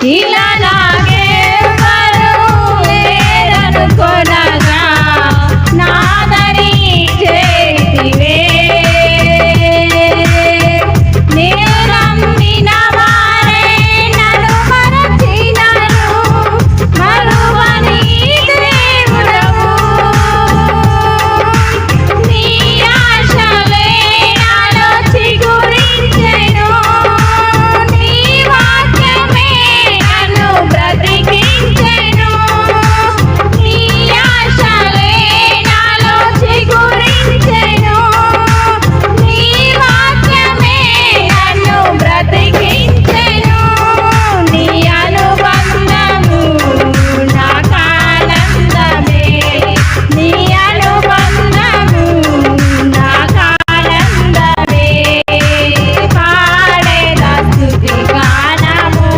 ఇలా నాగెవ్వరు లేరనుకొనగా నాదని చేతివే. నేను నమ్మిన వారే నన్ను మరచినను, మరువని దేవుడవు. నీ ఆశలే నాలో చిగురించెను, నీ వాక్యమే నన్ను బ్రతికించెను. నీ ఆశలే నాలో చిగురించెను, నీ వాక్యమే నన్ను బ్రతికించెను. నీ అనుబంధము నాకానందమే, నీ అనుబంధము నాకానందమే. పాడేదా స్తుతి గానము,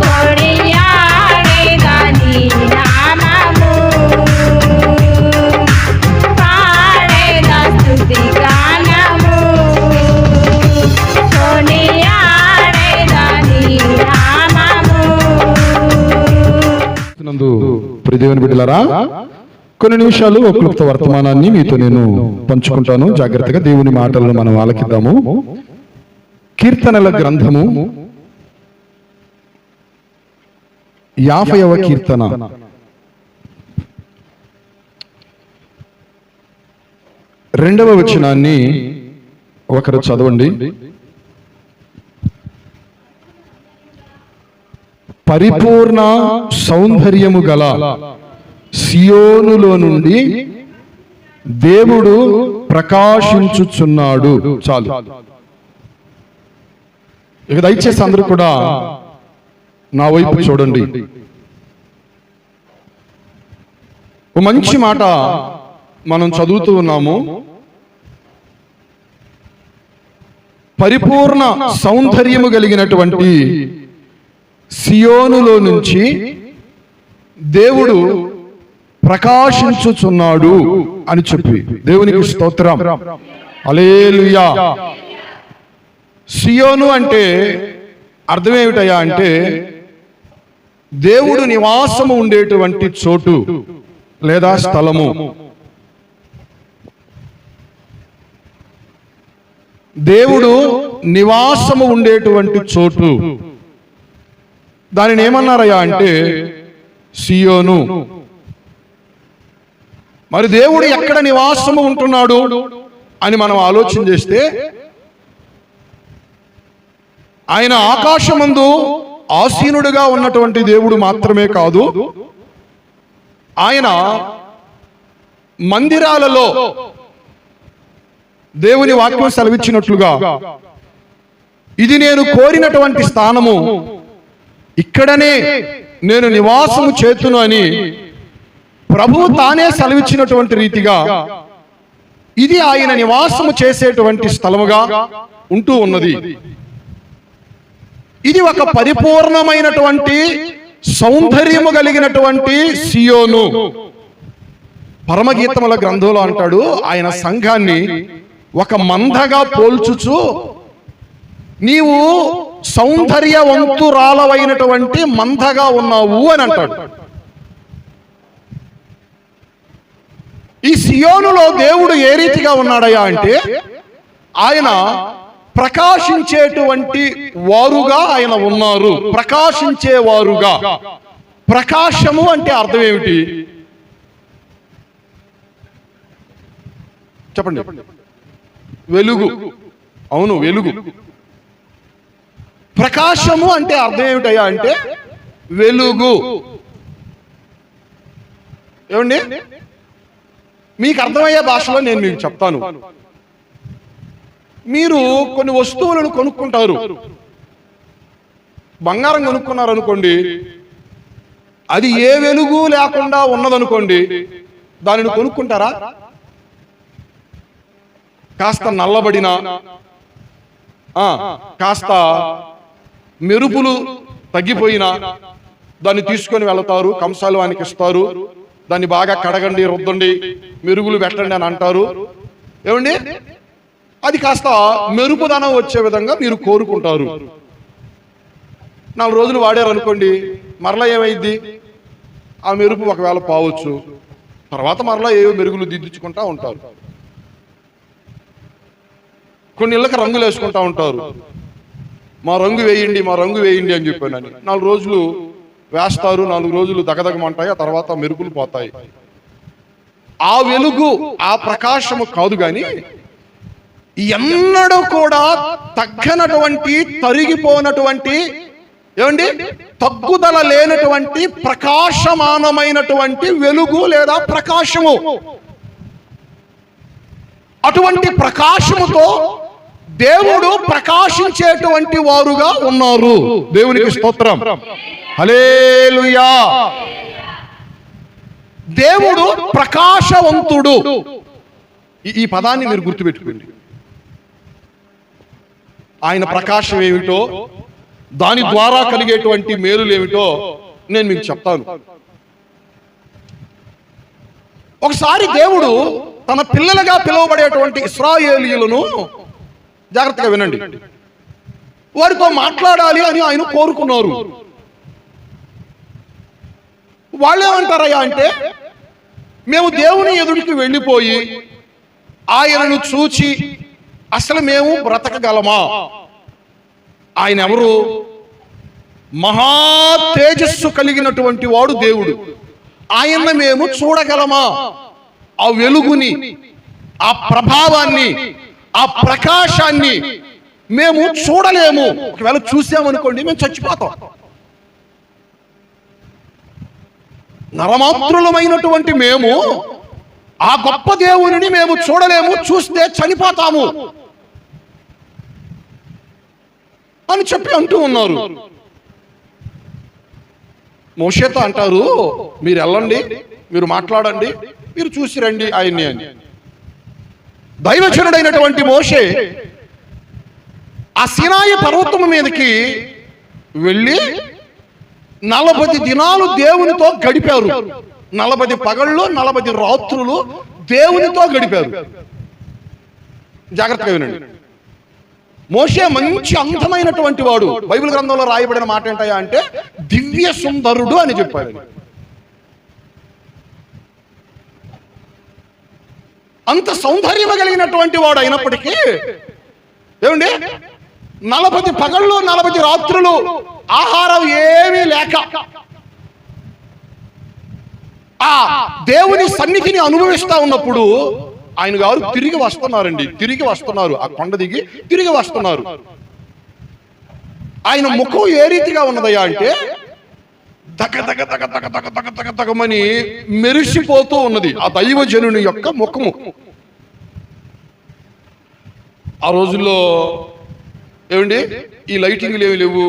కొనియాడేదా నీ నామము. పాడేదా స్తుతి గానము, కొనియాడేదా నీ నామము. నందు ప్రియదేవుని బిడ్డలారా, కొన్ని నిమిషాలు ఒక క్లుప్త వర్తమానాన్ని మీతో నేను పంచుకుంటాను. జాగ్రత్తగా దేవుని మాటలను మనం ఆలకిద్దాము. కీర్తనల గ్రంథము 50వ కీర్తన. రెండవ వచనాన్ని ఒకరు చదవండి. పరిపూర్ణ సౌందర్యము గల సియోనులో నుండి దేవుడు ప్రకాశించుచున్నాడు. చాలు. ఇక దయచేసి అందరూ కూడా నా వైపు చూడండి. ఓ మంచి మాట మనం చదువుతూ ఉన్నాము. పరిపూర్ణ సౌందర్యము కలిగినటువంటి సియోనులో నుంచి దేవుడు ప్రకాశించుచున్నాడు అని చెప్పి, దేవునికి స్తోత్రం. హల్లెలూయా. సియోను అంటే అర్థం ఏమిటయ్యా అంటే దేవుడు నివాసము ఉండేటువంటి చోటు లేదా స్థలము. దేవుడు నివాసము ఉండేటువంటి చోటు, దానిని ఏమన్నారయ్యా అంటే సియోను. మరి దేవుడు ఎక్కడ నివాసము ఉంటున్నాడు అని మనం ఆలోచన చేస్తే, ఆయన ఆకాశమందు ఆసీనుడిగా ఉన్నటువంటి దేవుడు మాత్రమే కాదు, ఆయన మందిరాలలో దేవుని వాక్యం సెలవిచ్చినట్లుగా ఇది నేను కోరినటువంటి స్థానము, ఇక్కడనే నేను నివాసము చేతును అని ప్రభువు తానే సెలవిచ్చినటువంటి రీతిగా ఇది ఆయన నివాసము చేసేటువంటి స్థలముగా ఉంటూ ఉన్నది. ఇది ఒక పరిపూర్ణమైనటువంటి సౌందర్యము కలిగినటువంటి సియోను. పరమగీతముల గ్రంథంలో అంటాడు, ఆయన సంఘాన్ని ఒక మందగా పోల్చుచు నీవు సౌందర్యవంతురాలవైనటువంటి మందగా ఉన్నావు అని అంటాడు. ఈ సియోనులో దేవుడు ఏ రీతిగా ఉన్నాడయ్యా అంటే ఆయన ప్రకాశించేటువంటి వారుగా ఆయన ఉన్నారు. ప్రకాశించేవారుగా. ప్రకాశము అంటే అర్థం ఏమిటి చెప్పండి? వెలుగు. అవును, వెలుగు. ప్రకాశము అంటే అర్థం ఏమిటయ్యా అంటే వెలుగు. ఏమండి, మీకు అర్థమయ్యే భాషలో నేను మీకు చెప్తాను. మీరు కొన్ని వస్తువులను కొనుక్కుంటారు. బంగారం కొనుక్కున్నారు అనుకోండి, అది ఏ వెలుగు లేకుండా ఉన్నదనుకోండి, దానిని కొనుక్కుంటారా? కాస్త నల్లబడిన, కాస్త మెరుపులు తగ్గిపోయినా దాన్ని తీసుకొని వెళతారు, కంసాలు వానికి ఇస్తారు, దాన్ని బాగా కడగండి, రుద్దండి, మెరుగులు పెట్టండి అని అంటారు. ఏమండి, అది కాస్త మెరుపుదనం వచ్చే విధంగా మీరు కోరుకుంటారు. 4 రోజులు వాడారు అనుకోండి, మరలా ఏమైంది? ఆ మెరుపు ఒకవేళ పోవచ్చు, తర్వాత మరలా ఏవో మెరుగులు దిద్దుకుంటా ఉంటారు. కొన్ని ఇళ్ళకి రంగులు వేసుకుంటా ఉంటారు. మా రంగు వేయండి, మా రంగు వేయండి అని చెప్పానని 4 రోజులు వేస్తారు, 4 రోజులు దగదగమంటాయి, ఆ తర్వాత మెరుపులు పోతాయి. ఆ వెలుగు, ఆ ప్రకాశము కాదు కానీ ఎన్నడూ కూడా తగ్గనటువంటి, తరిగిపోనటువంటి, ఏమండి, తగ్గుదల లేనటువంటి ప్రకాశమానమైనటువంటి వెలుగు లేదా ప్రకాశము. అటువంటి ప్రకాశముతో దేవుడు ప్రకాశించేటువంటి వారుగా ఉన్నారు. దేవునికి స్తోత్రం, హల్లెలూయా. దేవుడు ప్రకాశవంతుడు. ఈ పదాన్ని మీరు గుర్తుపెట్టుకోండి. ఆయన ప్రకాశం ఏమిటో, దాని ద్వారా కలిగేటువంటి మేలులు ఏమిటో నేను మీకు చెప్తాను. ఒకసారి దేవుడు తన పిల్లలుగా పిలువబడేటువంటి ఇశ్రాయేలీయులను, జాగ్రత్తగా వినండి, వారితో మాట్లాడాలి అని ఆయన కోరుకున్నారు. వాళ్ళు ఏమంటారయ్యా అంటే, మేము దేవుని ఎదుటికి వెళ్ళిపోయి ఆయనను చూచి అసలు మేము బ్రతకగలమా? ఆయన ఎవరు? మహా తేజస్సు కలిగినటువంటి వాడు దేవుడు. ఆయన్ని మేము చూడగలమా? ఆ వెలుగుని, ఆ ప్రభావాన్ని, ఆ ప్రకాశాన్ని మేము చూడలేము. ఒకవేళ చూసామనుకోండి, మేము చచ్చిపోతాం. నరమాత్రులమైనటువంటి మేము ఆ గొప్ప దేవుని మేము చూడలేము, చూస్తే చనిపోతాము అని చెప్పి అంటూ ఉన్నారు. మోషేతో అంటారు, మీరు వెళ్ళండి, మీరు మాట్లాడండి, మీరు చూసి రండి ఆయన్ని అని. దైవజనుడైనటువంటి మోషే ఆ సీనాయి పర్వతం మీదకి వెళ్ళి 40 దినాలు దేవునితో గడిపారు. 40 పగళ్ళు, 40 రాత్రులు దేవునితో గడిపారు. జాగ్రత్తగా వినండి. మోషే మంచి అందమైనటువంటి వాడు. బైబిల్ గ్రంథంలో రాయబడిన మాట ఏంటయ్యా అంటే, దివ్య సుందరుడు అని చెప్పాడు. అంత సౌందర్యం కలిగినటువంటి వాడు అయినప్పటికీ, ఏమండి, 40 పగళ్ళు 40 రాత్రులు ఆహారం ఏమీ లేక ఆ దేవుని సన్నిధిని అనుభవిస్తా ఉన్నప్పుడు ఆయన గారు తిరిగి వస్తున్నారండి. తిరిగి వస్తున్నారు, ఆ కొండ దిగి తిరిగి వస్తున్నారు. ఆయన ముఖం ఏ రీతిగా ఉన్నదయ్యా అంటే, దగ దగ దగ దగ దగ దగ దగ దగమని మెరిసిపోతూ ఉన్నది ఆ దైవజనుని యొక్క ముఖము. ఆ రోజుల్లో ఏమండి, ఈ లైటింగ్లు ఏమి లేవు,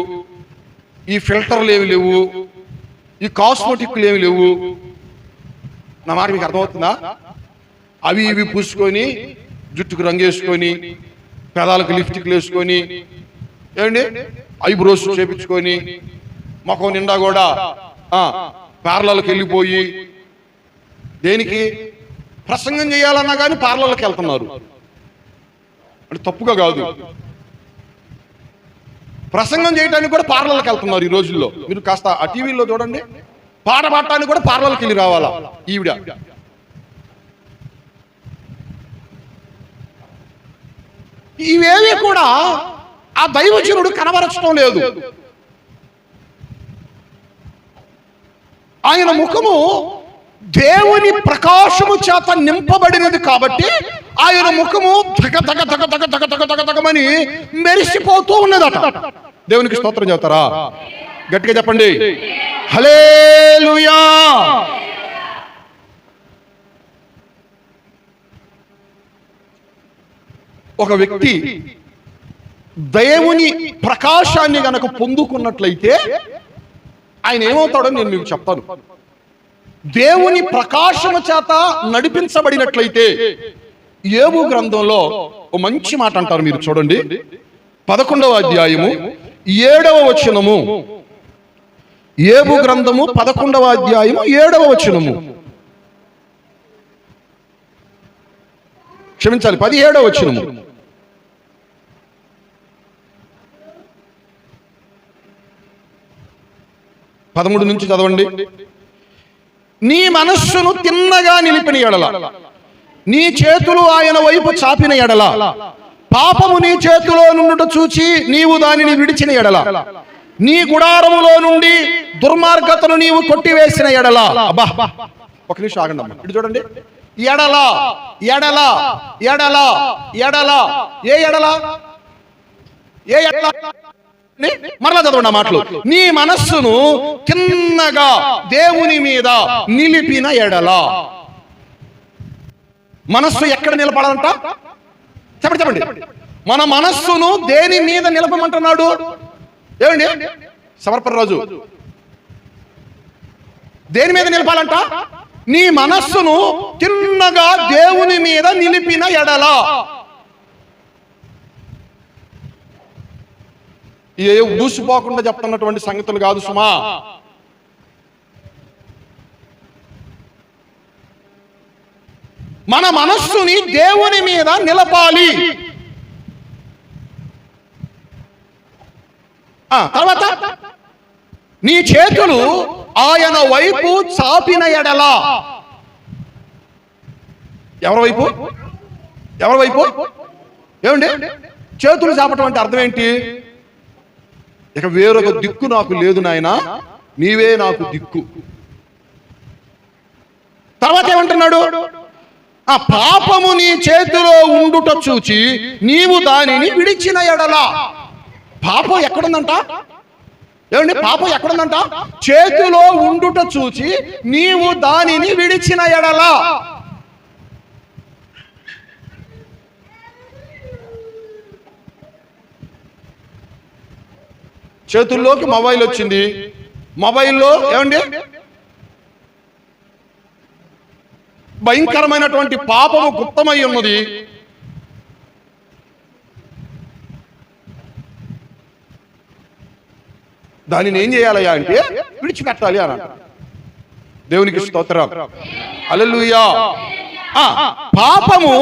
ఈ ఫిల్టర్లు ఏమి లేవు, ఈ కాస్మెటిక్లు ఏమి లేవు. నా మాట మీకు అర్థమవుతుందా? అవి ఇవి పూసుకొని, జుట్టుకు రంగేసుకొని, పెదాలకు లిప్స్టిక్లు వేసుకొని, ఏమండి, ఐబ్రోస్ చేపించుకొని, ముఖం నిండా కూడా పార్లర్లకు వెళ్ళిపోయి, దేనికి? ప్రసంగం చేయాలన్నా కానీ పార్లర్లకు వెళ్తున్నారు. అంటే తప్పుగా కాదు, ప్రసంగం చేయడానికి కూడా పార్లర్లకు వెళ్తున్నారు ఈ రోజుల్లో. మీరు కాస్త ఆ టీవీలో చూడండి, పాట పాడటానికి కూడా పార్లర్కి వెళ్ళి రావాలా ఈవిడ. ఇవేవి కూడా ఆ దైవజనుడు కనబరచడం లేదు. ఆయన ముఖము దేవుని ప్రకాశము చేత నింపబడినది కాబట్టి ఆయన ముఖము దగ దగ దగ దగ దగ దగ దగ దగమని మెరిసిపోతూ ఉన్నదట. దేవునికి స్తోత్రం చెప్తారా? గట్టిగా చెప్పండి, హల్లెలూయా. ఒక వ్యక్తి దేవుని ప్రకాశాన్ని గనక పొందుకున్నట్లయితే ఆయన ఏమవుతాడో నేను మీకు చెప్తాను. దేవుని ప్రకాశము చేత నడిపించబడినట్లయితే యోబు గ్రంథంలో ఓ మంచి మాట అంటారు, మీరు చూడండి. 11వ అధ్యాయము 7వ వచనము. యోబు గ్రంథము 11వ అధ్యాయము 7వ వచనము. క్షమించాలి, 17వ వచనము. 13 నుంచి చదవండి. నీ మనస్సును తిన్నగా నిలిపిన ఎడల, నీ చేతులు ఆయన వైపు చాపిన ఎడల, పాపము నీ చేతిలో నుండుట చూచి నీవు దానిని విడిచిన ఎడల, నీ గుడారములో నుండి దుర్మార్గతను నీవు కొట్టివేసిన ఎడల. అబ్బా, ఒక నిమిషం ఆగండి అమ్మ. ఇటు చూడండి. ఎడల ఎడల ఎడల ఎడల, ఏ ఎడల? ఏ ఎడల? మరలా చదవండి ఆ మాటలు. నీ మనస్సును తిన్నగా దేవుని మీద నిలిపిన ఎడల. మనస్సు ఎక్కడ నిలబడాలంట? చెప్పండి. మన మనస్సును దేని మీద నిలపమంటున్నాడు? ఏమండి సమర్పణ రాజు, దేని మీద నిలపాలంట? నీ మనస్సును తిన్నగా దేవుని మీద నిలిపిన ఎడల. ఏ ఊసిపోకుండా చెప్తున్నటువంటి సంగతులు కాదు సుమా. మన మనస్సుని దేవుని మీద నిలపాలి. తర్వాత నీ చేతులు ఆయన వైపు చాపిన ఎడల. ఎవరి వైపు? ఎవరి వైపు? ఏమండి చేతులు చాపటం అంటే అర్థం ఏంటి? ఇక వేరొక దిక్కు నాకు లేదు నాయనా, నీవే నాకు దిక్కు. తర్వాత ఏమంటున్నాడు? ఆ పాపము నీ చేతిలో ఉండుట చూచి నీవు దానిని విడిచిన ఎడల. పాపం ఎక్కడుందంట? ఏమండి పాపం ఎక్కడుందంట? చేతిలో ఉండుట చూచి నీవు దానిని విడిచిన ఎడల. చేతుల్లోకి మొబైల్ వచ్చింది. మొబైల్లో ఏమండి భయంకరమైనటువంటి పాపము గుప్తమై ఉన్నది. దానిని ఏం చేయాలయ్యా అంటే విడిచిపెట్టాలి అని అంటారు. దేవునికి స్తోత్రం, హల్లెలూయా. పాపము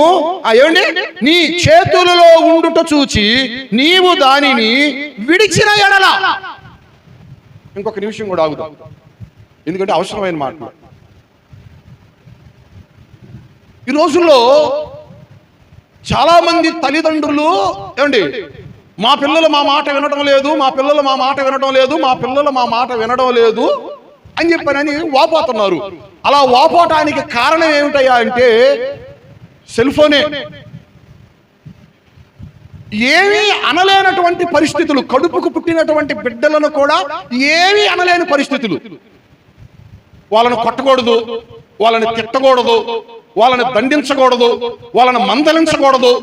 ఏమండి నీ చేతులలో ఉండుట చూచి నీవు దానిని విడిచిన ఎడల. ఇంకొక నిమిషం కూడా ఆగుతాం, ఎందుకంటే అవసరమైన మాట. ఈ రోజుల్లో చాలా మంది తల్లిదండ్రులు ఏమండి మా పిల్లలు మా మాట వినడం లేదు, మా పిల్లలు మా మాట వినడం లేదు, మా పిల్లలు మా మాట వినడం లేదు అని చెప్పని వాపోతున్నారు. అలా వాపోవటానికి కారణం ఏమిటయ్యా అంటే సెల్ ఫోనే. ఏమీ అనలేనటువంటి పరిస్థితులు, కడుపుకు పుట్టినటువంటి బిడ్డలను కూడా ఏమీ అనలేని పరిస్థితులు. వాళ్ళను కొట్టకూడదు, వాళ్ళని తిట్టకూడదు, వాళ్ళని దండించకూడదు, వాళ్ళని మందలించకూడదు.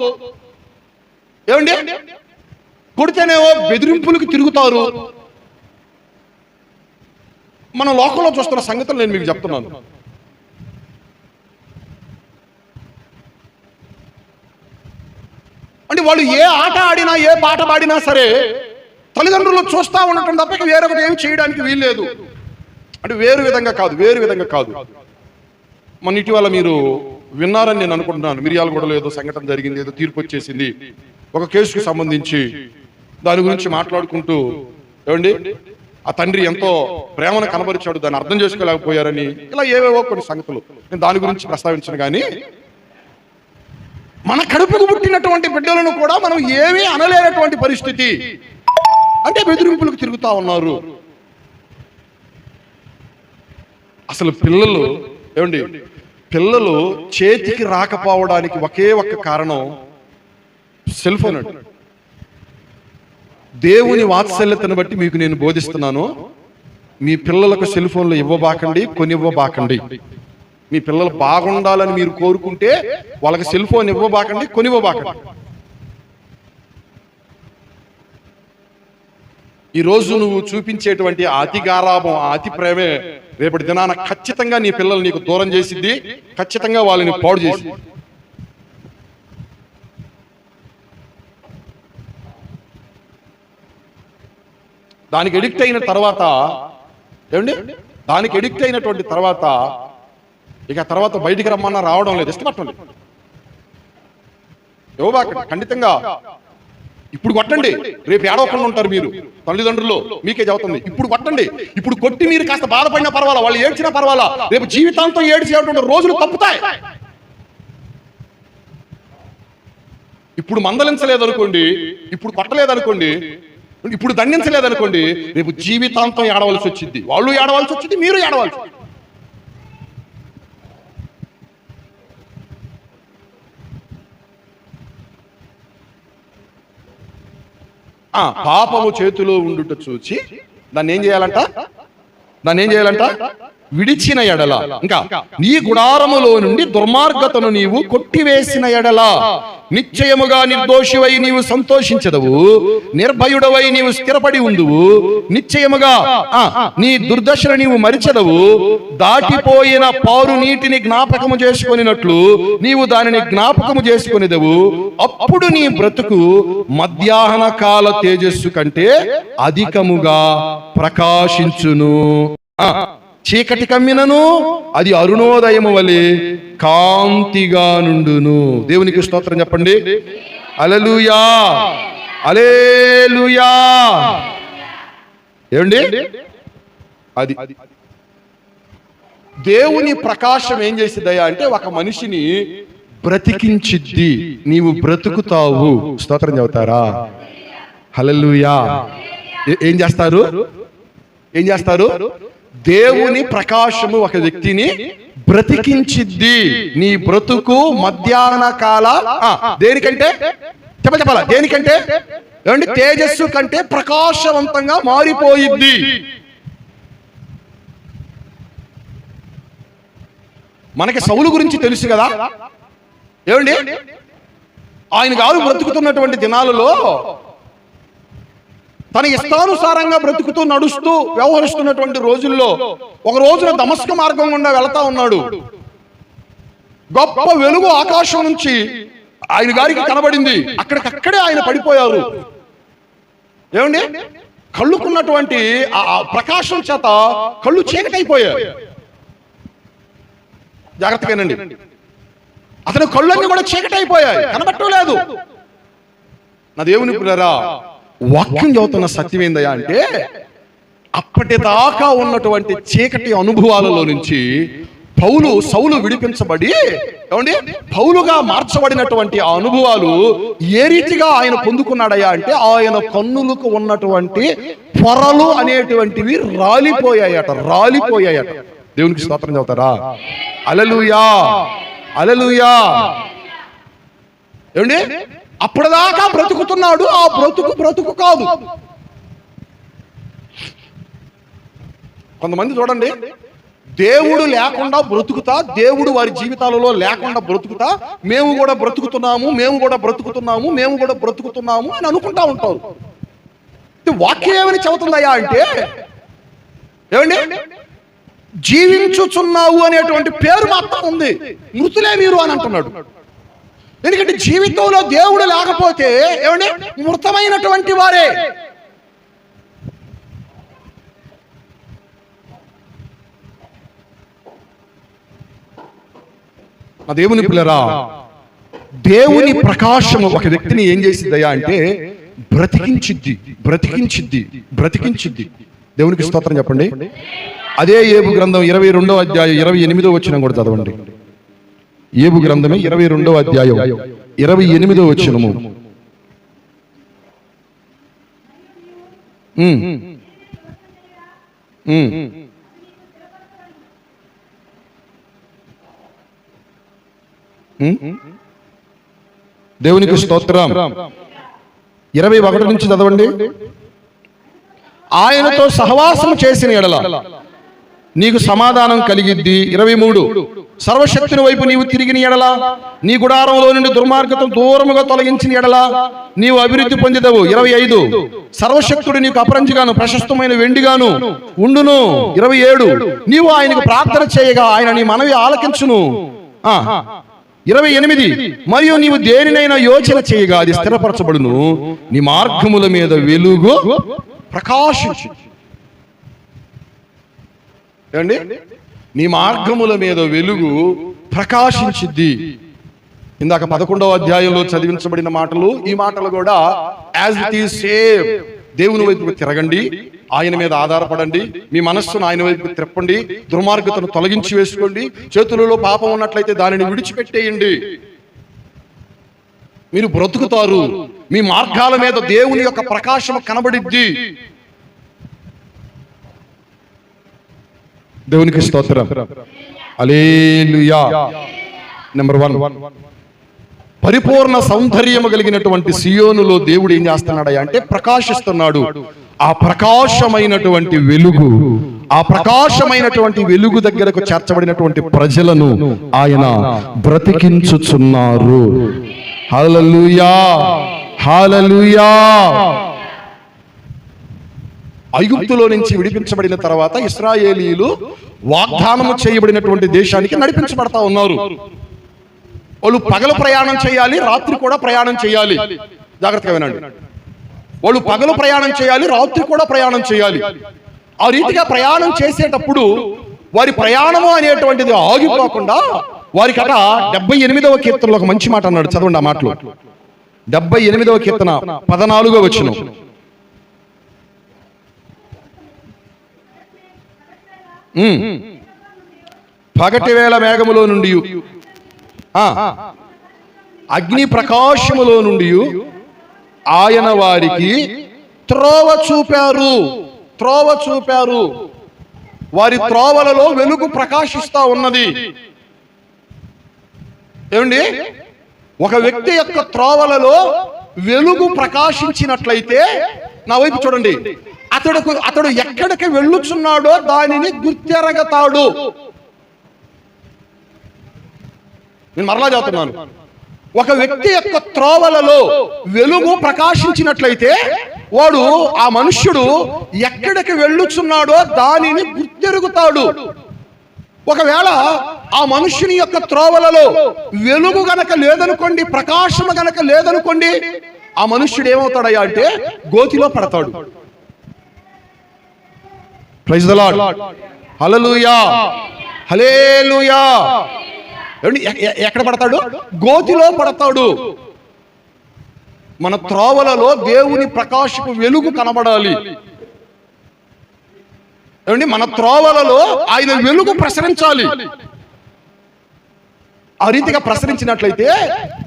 ఏమండి కొడితేనేమో బెదిరింపులకు తిరుగుతారు. మన లోకంలో చూస్తున్న సంగతులు నేను మీకు చెప్తున్నాను. అంటే వాళ్ళు ఏ ఆట ఆడినా ఏ పాట పాడినా సరే తల్లిదండ్రులు చూస్తూ ఉండటం తప్ప వేరొకటి ఏమి చేయడానికి వీల్లేదు. అంటే వేరు విధంగా కాదు. మన ఇటీవల మీరు విన్నారని నేను అనుకుంటున్నాను. మిర్యాలగూడలో ఏదో సంఘటన జరిగింది, ఏదో తీర్పు వచ్చేసింది ఒక కేసుకు సంబంధించి. దాని గురించి మాట్లాడుకుంటూ ఏమండి ఆ తండ్రి ఎంతో ప్రేమను కనబరిచాడు, దాన్ని అర్థం చేసుకోలేకపోయారని, ఇలా ఏవేవో కొన్ని సంగతులు నేను దాని గురించి ప్రస్తావించను. కానీ మన కడుపుకు పుట్టినటువంటి బిడ్డలను కూడా మనం ఏమీ అనలేనటువంటి పరిస్థితి. అంటే బెదిరింపులకు తిరుగుతా ఉన్నారు. అసలు పిల్లలు చేతికి రాకపోవడానికి ఒకే ఒక్క కారణం సెల్ ఫోన్. అండి దేవుని వాత్సల్యతను బట్టి మీకు నేను బోధిస్తున్నాను. మీ పిల్లలకు సెల్ ఫోన్లు ఇవ్వబాకండి, కొనివ్వబాకండి. మీ పిల్లలు బాగుండాలని మీరు కోరుకుంటే వాళ్ళకి సెల్ ఫోన్ ఇవ్వబాకండి, కొనివ్వబాకండి. ఈరోజు నువ్వు చూపించేటువంటి అతి గారాభం, అతి ప్రేమే రేపటి దినాన ఖచ్చితంగా నీ పిల్లలు నీకు దూరం చేసిద్ది, ఖచ్చితంగా వాళ్ళని పాడు చేసింది. దానికి ఎడిక్ట్ అయిన తర్వాత ఏమండి దానికి ఎడిక్ట్ అయినటువంటి తర్వాత ఇక తర్వాత బయటికి రమ్మన్నా రావడం లేదు, ఇష్టపడటం లేదు. ఇవ్వబాకండి ఖండితంగా. ఇప్పుడు కొట్టండి, రేపు ఏడవకుండా ఉంటారు మీరు. తల్లిదండ్రులు మీకే చెబుతుంది, ఇప్పుడు కొట్టండి. ఇప్పుడు కొట్టి మీరు కాస్త బాధపడినా పర్వాలా, వాళ్ళు ఏడ్చినా పర్వాలా, రేపు జీవితాంతం ఏడ్చేటువంటి రోజులు తప్పుతాయి. ఇప్పుడు మందలించలేదనుకోండి, ఇప్పుడు కొట్టలేదనుకోండి, ఇప్పుడు దండించలేదనుకోండి, రేపు జీవితాంతం ఏడవలసి వచ్చింది. వాళ్ళు ఏడవలసి వచ్చింది, మీరు ఏడవలసి. పాపము చేతిలో ఉండుట చూచి దాన్ని ఏం చేయాలంట? విడిచిన ఎడల, ఇంకా నీ గుడారములో నుండి దుర్మార్గతను నీవు కొట్టివేసిన ఎడల నిశ్చయముగా నిర్దోషివై నీవు సంతోషించదవు, నిర్భయుడవై నీవు స్థిరపడి ఉందువు. నిశ్చయముగా నీ దుర్దశను నీవు మరిచెదవు. దాటిపోయిన పారు నీటిని జ్ఞాపకము చేసుకొనినట్లు నీవు దానిని జ్ఞాపకము చేసుకొనిదవు. అప్పుడు నీ బ్రతుకు మధ్యాహ్న కాల తేజస్సు కంటే అధికముగా ప్రకాశించును. చీకటి కమ్మినను అది అరుణోదయము వలె కాంతిగా నుండును. దేవునికి స్తోత్రం చెప్పండి. హల్లెలూయా, హల్లెలూయా. ఏమండి, అది దేవుని ప్రకాశం ఏం చేసిద్దయ్యా అంటే ఒక మనిషిని బ్రతికించిద్ది. నీవు బ్రతుకుతావు. స్తోత్రం చెబుతారా? హల్లెలూయా. ఏం చేస్తారు? దేవుని ప్రకాశము ఒక వ్యక్తిని బ్రతికించిద్ది. నీ బ్రతుకు మధ్యాహ్న కాల దేనికంటే చెప్పాలా? దేనికంటే ఏమండి? తేజస్సు కంటే ప్రకాశవంతంగా మారిపోయిద్ది. మనకి సౌలు గురించి తెలుసు కదా, ఏమండి? ఆయన గారు బ్రతుకుతున్నటువంటి దినాలలో తన ఇష్టానుసారంగా బ్రతుకుతూ నడుస్తూ వ్యవహరిస్తున్నటువంటి రోజుల్లో ఒక రోజున దమస్క మార్గం గుండా వెళతా ఉన్నాడు. గొప్ప వెలుగు ఆకాశం నుంచి ఆయన గారికి కనబడింది. అక్కడికక్కడే ఆయన పడిపోయారు. ఏమండి? కళ్ళుకున్నటువంటి ఆ ప్రకాశం చేత కళ్ళు చీకటైపోయాయి. జాగ్రత్తగానండి, అతని కళ్ళన్నీ కూడా చీకటైపోయాయి, కనబట్టలేదు. నా దేవుని పిల్లరా, వాక్యం చదువుతున్న సత్యం ఏందయ్యా అంటే అప్పటిదాకా ఉన్నటువంటి చీకటి అనుభవాలలో నుంచి సౌలు విడిపించబడి, ఏమండి, పౌలుగా మార్చబడినటువంటి ఆ అనుభవాలు ఏ రీతిగా ఆయన పొందుకున్నాడయ్యా అంటే ఆయన కన్నులకు ఉన్నటువంటి పొరలు అనేటువంటివి రాలిపోయాయట. దేవునికి స్తోత్రం చదువుతారా? హల్లెలూయా, హల్లెలూయా. ఏమండి, అప్పటిదాకా బ్రతుకుతున్నాడు, ఆ బ్రతుకు కాదు. కొంతమంది చూడండి, దేవుడు లేకుండా బ్రతుకుతా, దేవుడు వారి జీవితాలలో లేకుండా బ్రతుకుతా, మేము కూడా బ్రతుకుతున్నాము అని అనుకుంటా ఉంటారు. వాక్యం ఏమని చెబుతుందయ్యా అంటే, ఏమండి, జీవించుచున్నావు అనేటువంటి పేరు మాత్రం ఉంది, మృతులే మీరు అని అంటున్నాడు. ఎందుకంటే జీవితంలో దేవుడు లేకపోతే ఏమండి, మృతమైనటువంటి వారే. నా దేవుని పిల్లరా, దేవుని ప్రకాశము ఒక వ్యక్తిని ఏం చేసిద్దయ్యా అంటే బ్రతికించిద్ది. దేవునికి స్తోత్రం చెప్పండి. అదే యోబు గ్రంథం 22వ అధ్యాయం 28వ వచనం కూడా చదవండి. యోబు గ్రంథమే 22వ అధ్యాయం 28వ వచనము. దేవునికి స్తోత్రం. 21 నుంచి చదవండి. ఆయనతో సహవాసం చేసిన ఎడల నీకు సమాధానం కలిగిద్ది. 23, సర్వశక్తుని వైపు నీవు తిరిగిన ఎడల, నీ గుడారంలో నుండి దుర్మార్గతను దూరముగా తొలగించిన ఎడల నీవు అభివృద్ధి పొందిదవు. 25, సర్వశక్తుడు నీకు అపరంజిగాను ప్రశస్తమైన వెండిగాను ఉండును. 27, నీవు ఆయనకు ప్రార్థన చేయగా ఆయన నీ మనవి ఆలకించును. 28, మరియు నీవు దేనినైనా యోచన చేయగా అది స్థిరపరచబడును. నీ మార్గముల మీద వెలుగు ప్రకాశించు. ఏమండి, నీ మార్గముల మీద వెలుగు ప్రకాశించిద్ది. ఇందాక 11వ అధ్యాయంలో చదివించబడిన మాటలు, ఈ మాటలు కూడా యాజ్ ఇట్ ఈజ్ సేమ్. దేవుని వైపుకు తిరగండి, ఆయన మీద ఆధారపడండి, మీ మనస్సును ఆయన వైపుకు తిప్పండి, దుర్మార్గతను తొలగించి వేసుకోండి, చేతులలో పాపం ఉన్నట్లయితే దానిని విడిచిపెట్టేయండి, మీరు బ్రతుకుతారు, మీ మార్గాల మీద దేవుని యొక్క ప్రకాశం కనబడిద్ది. దేవునికి స్తోత్రం. హల్లెలూయా. నెంబర్ 1, పరిపూర్ణ సౌందర్యము కలిగినటువంటి సియోనులో దేవుడు ఏం చేస్తున్నాడు అంటే ప్రకాశిస్తున్నాడు. ఆ ప్రకాశమైనటువంటి వెలుగు, ఆ ప్రకాశమైనటువంటి వెలుగు దగ్గరకు చేర్చబడినటువంటి ప్రజలను ఆయన బ్రతికించుచున్నారు. హల్లెలూయా, హల్లెలూయా. ఐగుప్తులో నుంచి విడిపించబడిన తర్వాత ఇశ్రాయేలీయులు వాగ్దానము చేయబడినటువంటి దేశానికి నడిపించబడతా ఉన్నారు. వాళ్ళు పగలు ప్రయాణం చేయాలి, రాత్రి కూడా ప్రయాణం చేయాలి. జాగ్రత్తగా వినండి. వాళ్ళు పగలు ప్రయాణం చేయాలి, రాత్రి కూడా ప్రయాణం చేయాలి. ఆ రీతిగా ప్రయాణం చేసేటప్పుడు వారి ప్రయాణము అనేటువంటిది ఆగిపోకుండా వారికట 78వ కీర్తనలో ఒక మంచి మాట అన్నాడు. చదవండి ఆ మాటలు. 78వ కీర్తన 14వ వచనం. పగటి వేళ మేఘములో నుండి, అగ్ని ప్రకాశములో నుండి ఆయన వారికి త్రోవ చూపారు. త్రోవ చూపారు. వారి త్రోవలలో వెలుగు ప్రకాశిస్తా ఉన్నది. ఏమండి, ఒక వ్యక్తి యొక్క త్రోవలలో వెలుగు ప్రకాశించినట్లయితే, నా వైపు చూడండి, అతడు ఎక్కడికి వెళ్ళుచున్నాడో దానిని గుర్తెరగతాడు. నేను మరలా చెప్తున్నాను, ఒక వ్యక్తి యొక్క త్రోవలలో వెలుగు ప్రకాశించినట్లయితే వాడు, ఆ మనుష్యుడు ఎక్కడికి వెళ్ళుచున్నాడో దానిని గుర్తెరుగుతాడు. ఒకవేళ ఆ మనుష్యుని యొక్క త్రోవలలో వెలుగు గనక లేదనుకోండి, ప్రకాశము గనక లేదనుకోండి, ఆ మనుష్యుడు ఏమవుతాడయ్యా అంటే గోతిలో పడతాడు. Praise the Lord. Hallelujah, hallelujah. ఎక్కడ పడతాడు? గోతిలో పడతాడు. మన త్రోవలలో దేవుని ప్రకాశపు వెలుగు కనబడాలి. ఏమండి, మన త్రోవలలో ఆయన వెలుగు ప్రసరించాలి. ఆ రీతిగా ప్రసరించినట్లయితే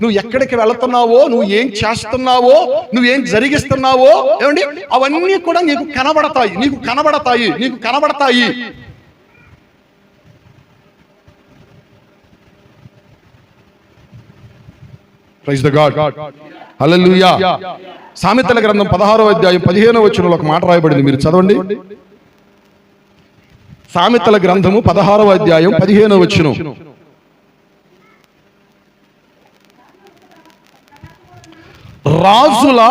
నువ్వు ఎక్కడికి వెళుతున్నావో, నువ్వు ఏం చేస్తున్నావో, నువ్వేం జరిగిస్తున్నావో, ఏమండి, అవన్నీ కూడా నీకు కనబడతాయి, నీకు కనబడతాయి, నీకు కనబడతాయి. Praise the God. హల్లెలూయా. సామెతల గ్రంథం 16వ అధ్యాయం 15వ వచనంలో ఒక మాట రాయబడింది, మీరు చదవండి. సామెతల గ్రంథము 16వ అధ్యాయం 15వ వచనం. రాజుల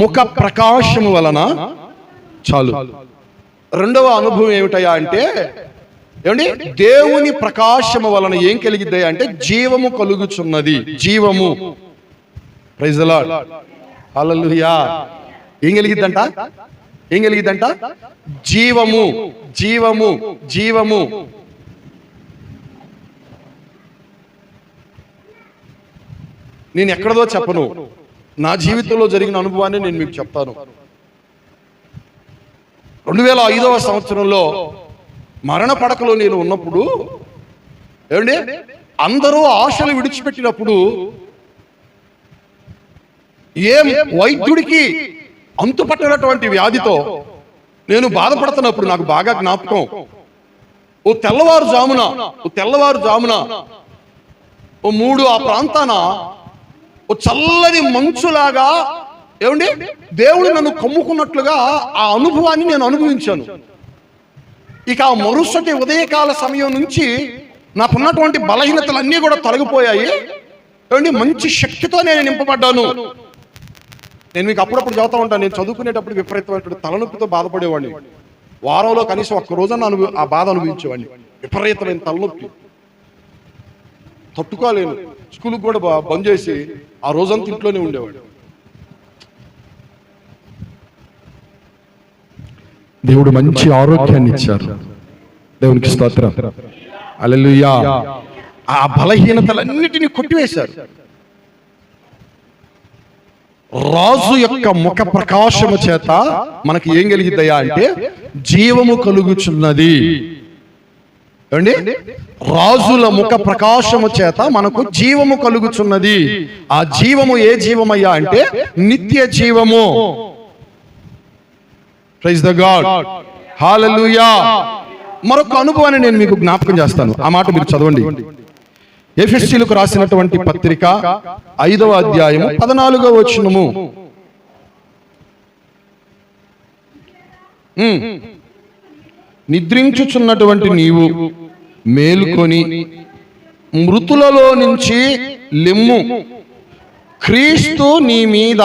ముఖ ప్రకాశము వలన చాలు. రెండవ అనుభవం ఏమిటయా అంటే, ఏమండి, దేవుని ప్రకాశము వలన ఏం కలిగిద్దా అంటే జీవము కలుగుచున్నది. జీవము. Praise the Lord. హల్లెలూయా. ఏం కలిగిద్దంట? ఏం కలిగిద్దంట? జీవము, జీవము, జీవము. నేను ఎక్కడదో చెప్పను, నా జీవితంలో జరిగిన అనుభవాన్ని నేను మీకు చెప్తాను. 2005వ సంవత్సరంలో మరణ పడకలో నేను ఉన్నప్పుడు, ఏమండి, అందరూ ఆశలు విడిచిపెట్టినప్పుడు, ఏం వైద్యుడికి అంతుపట్టినటువంటి వ్యాధితో నేను బాధపడుతున్నప్పుడు నాకు బాగా జ్ఞాపకం, ఓ తెల్లవారుజామున 3 ఆ ప్రాంతాన ఓ చల్లని మంచులాగా, ఏమండి, దేవుడు నన్ను కమ్ముకున్నట్లుగా ఆ అనుభవాన్ని నేను అనుభవించాను. ఇక ఆ మరుసటి ఉదయకాల సమయం నుంచి నాకున్నటువంటి బలహీనతలన్నీ కూడా తొలగిపోయాయి. ఏమండి, మంచి శక్తితో నేను నింపబడ్డాను. నేను మీకు అప్పుడప్పుడు చదువుతూ ఉంటాను, నేను చదువుకునేటప్పుడు విపరీతమైనటువంటి తలనొప్పితో బాధపడేవాడిని. వారంలో కనీసం ఒక్క రోజన్నా ఆ బాధ అనుభవించేవాడిని. విపరీతమైన తలనొప్పి, తట్టుకోలేను. స్కూల్కి కూడా బంద్ చేసి ఆ రోజంతా ఇంట్లోనే ఉండేవాడు. దేవుడు మంచి ఆరోగ్యాన్ని ఇచ్చారు. దేవునికి స్తోత్రం. హల్లెలూయా. ఆ బలహీనతలన్నిటినీ కొట్టివేశారు. రాజు యొక్క ముఖ ప్రకాశము చేత మనకి ఏం కలిగిద్దయా అంటే జీవము కలుగుచున్నది. ఏమండి? రాజుల ముఖ ప్రకాశము చేత మనకు జీవము కలుగుచున్నది. ఆ జీవము ఏ జీవమయ్యా అంటే నిత్య జీవము. ప్రైజ్ ద గాడ్, హల్లెలూయా. మరొక అనుభవాన్ని నేను మీకు జ్ఞాపకం చేస్తాను, ఆ మాట మీరు చదవండి. ఎఫెసీయులకు రాసినటువంటి పత్రిక 5వ అధ్యాయము 14వ వచనము. నిద్రించుచున్నటువంటి నీవు మేలుకొని మృతులలో నుంచి లెమ్ము, క్రీస్తు నీ మీద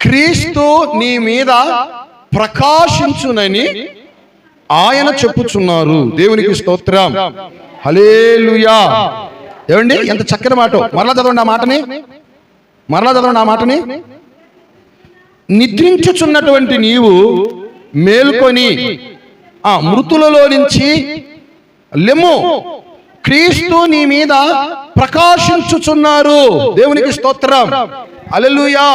క్రీస్తు నీ మీద ప్రకాశించునని ఆయన చెప్పుచున్నారు. దేవునికి స్తోత్రం, హల్లెలూయా. ఏమండి, ఎంత చక్కని మాట. మరలా చదవండి ఆ మాటని. నిద్రించుచున్నటువంటి నీవు మేల్కొని మృతులలో నుంచి లెమ్ము, క్రీస్తు నీ మీద ప్రకాశించుచున్నారు. దేవునికి స్తోత్రం, హల్లెలూయా.